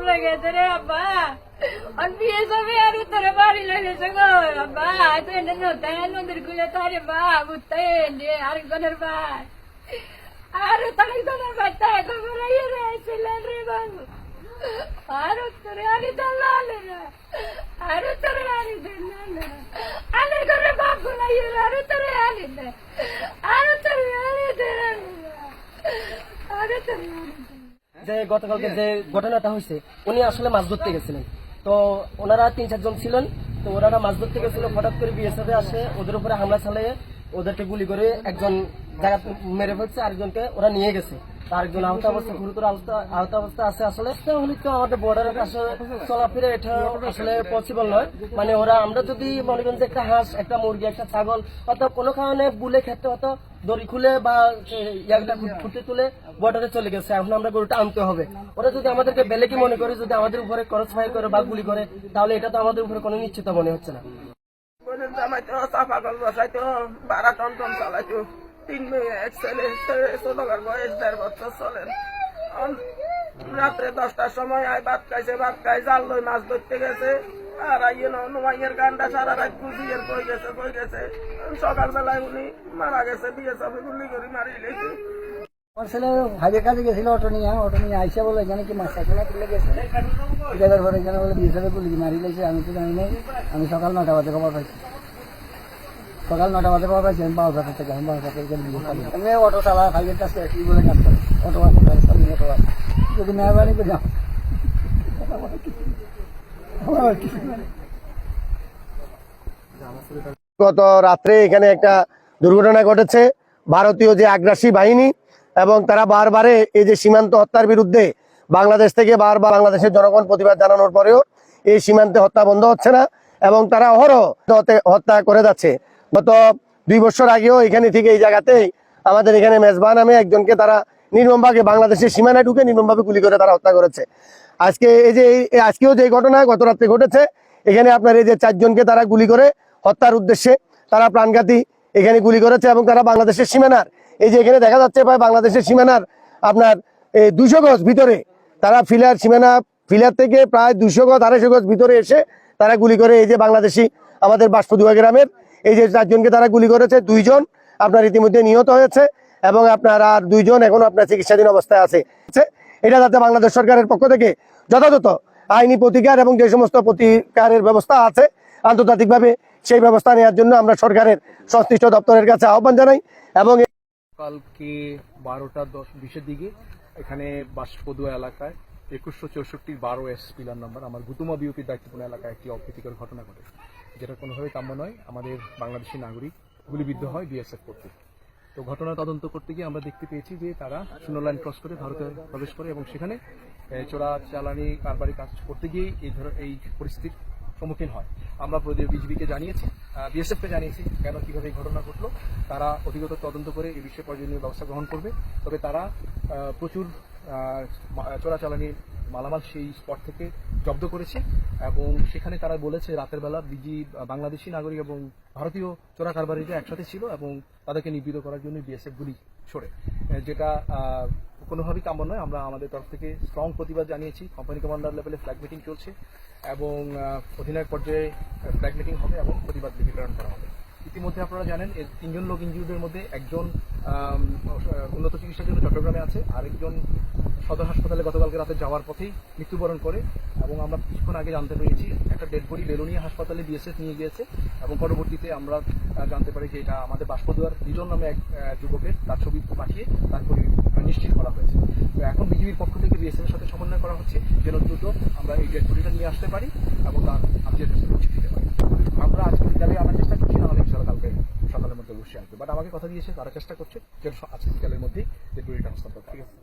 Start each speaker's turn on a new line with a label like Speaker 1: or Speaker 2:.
Speaker 1: লেগেছে রে আব্বা। আর বিয়ে যাবে আর তোর বাড়ি লেগেছে গো আব্বা। তুই নদীর গুলে তারে বা বুঝতে আরেকজনের ভাই আর তারেকজনের ভাই তাই খবর ছিলেন রে বাবু। আর তোরে আনি দালাল আর তোরে আনি দিল আনি করে বাবু নাই আর তোরে আনি দে আর তোরে আনি দে আর তোরে
Speaker 2: যে গতকালকে যে ঘটনাটা হয়েছে উনি আসলে মাছ ধরতে গেছিলেন। তো ওনারা 3-4 জন ছিলেন। তো ওনারা মাছ ধরতে গেছিল, হঠাৎ করে বিএসএফ আসে ওদের উপরে হামলা চালিয়ে ওদেরকে গুলি করে একজন জায়গা মেরে ফেলছে, আরেকজনকে ওরা নিয়ে গেছে। আরেকজন আহত অবস্থা, গুরুতর আহত অবস্থা আছে। আসলে হলে তো আমাদের বর্ডারের কাছে চলাফেরা এটা আসলে পসিবল নয়। মানে ওরা আমরা যদি মনে করেন যে একটা হাঁস, একটা মুরগি, একটা ছাগল অথবা কোনো কারণে বুলে খেতে হতো দড়ি খুলে বা ইয়াটা খুঁটে তুলে বর্ডারে চলে গেছে, এখন আমরা গরুটা আনতে হবে। ওরা যদি আমাদেরকে বেলেকি মনে করে, যদি আমাদের উপরে ক্রস ফায়ার করে বা গুলি করে, তাহলে এটা তো আমাদের উপরে কোনো নিশ্চিত মনে হচ্ছে না।
Speaker 3: জামাইতো চাপাকল বসাইতো, 12 টন চালাইতো, 3 মেয়ে 1 ছেলে, ছোটকার বয়স 1.5 বছর চলেন। রাত্রে 10টার সময় আয় ভাত খাই জাল লই মাছ ধরতে গেছে। আর আইয়ে নোমাইয়ের গান্ডা সারা রাত গুজিয়ের কই গেছে। সকালবেলায় উনি মারা গেছে, বিএসএফ গুলি করে মারি লেছে।
Speaker 4: আমার ছেলে হাইওয়ে কাজে গেছিল অটো নিয়ে আইসা বলে এখানে কি মাছ সাইকেলা তুলে গেছে, ড্রাইভার পরে এখানে বলে বিএসএফ গুলি মারি লেছে। আমি তো জানি নাই, আমি সকাল 9টা বাজে খবর পাইছি। আমি 12টা থেকে আমি অটো চালা হাইওয়ে কাজ করে কি বলে কাজ করে অটো যদি মেহরবানি করে যাও।
Speaker 5: গত রাত্রে এখানে একটা দুর্ঘটনা ঘটেছে। ভারতীয় যে আগ্রাসী বাহিনী এবং তারা বারবারে এই যে সীমান্ত হত্যার বিরুদ্ধে বাংলাদেশ থেকে বারবার বাংলাদেশের জনগণ প্রতিবাদ জানানোর পরেও এই সীমান্তে হত্যা বন্ধ হচ্ছে না এবং তারা অহরহ হত্যা করে যাচ্ছে। গত 2 বছর আগেও এখানে ঠিক এই জায়গাতেই আমাদের এখানে মেজবান নামে একজনকে তারা নির্মমভাবে বাংলাদেশের সীমানায় ঢুকে নির্মমভাবে গুলি করে তারা হত্যা করেছে। আজকেও যে ঘটনা গত রাত্রে ঘটেছে, এখানে আপনার এই যে 4 জনকে তারা গুলি করে হত্যার উদ্দেশ্যে তারা প্রাণঘাতী এখানে গুলি করেছে এবং তারা বাংলাদেশের সীমানার এই যে এখানে দেখা যাচ্ছে প্রায় বাংলাদেশের সীমানার আপনার 200 গজ ভিতরে তারা ফিলার থেকে প্রায় 200 গজ 250 গজ ভিতরে এসে তারা গুলি করে এই যে বাংলাদেশি আমাদের বাষ্পদুয়া গ্রামের এই যে 4 জনকে তারা গুলি করেছে। 2 জন আপনার ইতিমধ্যে নিহত হয়েছে এবং আপনার আর 2 জন এখন আপনার চিকিৎসাধীন অবস্থায় আছে। এটা যাতে বাংলাদেশ সরকারের পক্ষ থেকে যথাযথ আইনি প্রতিকার এবং যে সমস্ত প্রতিকারের ব্যবস্থা আছে আন্তর্জাতিকভাবে সেই ব্যবস্থা নেওয়ার জন্য আমরা সরকারের সংশ্লিষ্ট দপ্তরের কাছে আহ্বান জানাই। এবং
Speaker 6: কালকে 12:20 দিকে এখানে বাষ্পদুয়া এলাকায় 2164 12S পিলার নাম্বার আমার গুতুমা বিউপির দায়িত্বপূর্ণ এলাকায় একটি অপ্রীতিকর ঘটনা ঘটে, যেটা কোনোভাবেই কাম্য নয়। আমাদের বাংলাদেশি নাগরিক গুলিবিদ্ধ হয় বিএসএফ কর্তৃক। তো ঘটনা তদন্ত করতে গিয়ে আমরা দেখতে পেয়েছি যে তারা শূন্য লাইন ক্রস করে ভারতে প্রবেশ করে এবং সেখানে চোরাচালানি কারবারি কাজ করতে গিয়ে এই পরিস্থিতির সম্মুখীন হয়। আমরা বিজিবিকে জানিয়েছি, বিএসএফকে জানিয়েছি কেন কিভাবে এই ঘটনা ঘটলো। তারা অধিকতর তদন্ত করে এই বিষয়ে প্রয়োজনীয় ব্যবস্থা গ্রহণ করবে। তবে তারা প্রচুর চোরাচালানি মালামাল সেই স্পট থেকে জব্দ করেছে এবং সেখানে তারা বলেছে রাতের বেলা বাংলাদেশি নাগরিক এবং ভারতীয় চোরা কারবারিরা একসাথে ছিল এবং তাদেরকে নিবৃত করার জন্য বিএসএফ গুলি ছোড়ে, যেটা কোনোভাবেই কাম্য নয়। আমরা আমাদের তরফ থেকে স্ট্রং প্রতিবাদ জানিয়েছি। কোম্পানি কমান্ডার লেভেলে ফ্ল্যাগ মিটিং চলছে এবং অধিনায়ক পর্যায়ে ফ্ল্যাগ মিটিং হবে এবং প্রতিবাদ লিপি প্রেরণ করা হবে। ইতিমধ্যে আপনারা জানেন 3 জন লোক ইনজিউর্ডের মধ্যে একজন উন্নত চিকিৎসার জন্য চট্টগ্রামে আছে, আরেকজন সদর হাসপাতালে গতকালকে রাতে যাওয়ার পথেই মৃত্যুবরণ করে এবং আমরা কিছুক্ষণ আগে জানতে পেরেছি একটা ডেড বডি বেলোনিয়া হাসপাতালে বিএসএফ নিয়ে গিয়েছে এবং পরবর্তীতে আমরা জানতে পারি যে এটা আমাদের বাষ্পদুয়ার লিজন নামে এক যুবকের, তার ছবি পাঠিয়ে তারপরে নিশ্চিত করা হয়েছে। তো এখন বিজিবির পক্ষ থেকে বিএসএফ এর সাথে সমন্বয় করা হচ্ছে যেন দ্রুত আমরা এই ডেড বডিটা নিয়ে আসতে পারি এবং তার আত্মীয় পৌঁছে দিতে পারি। আমরা আজকে বিকালে আনার চেষ্টা করছি, নাহলে ইনশাআল্লাহ কালকে সকালের মধ্যে অবশ্যই আসবে। বাট আমাকে কথা দিয়েছে তারা চেষ্টা করছে যে আজকে বিকালের মধ্যেই ডেড বডিটা হস্তান্তর। ঠিক আছে।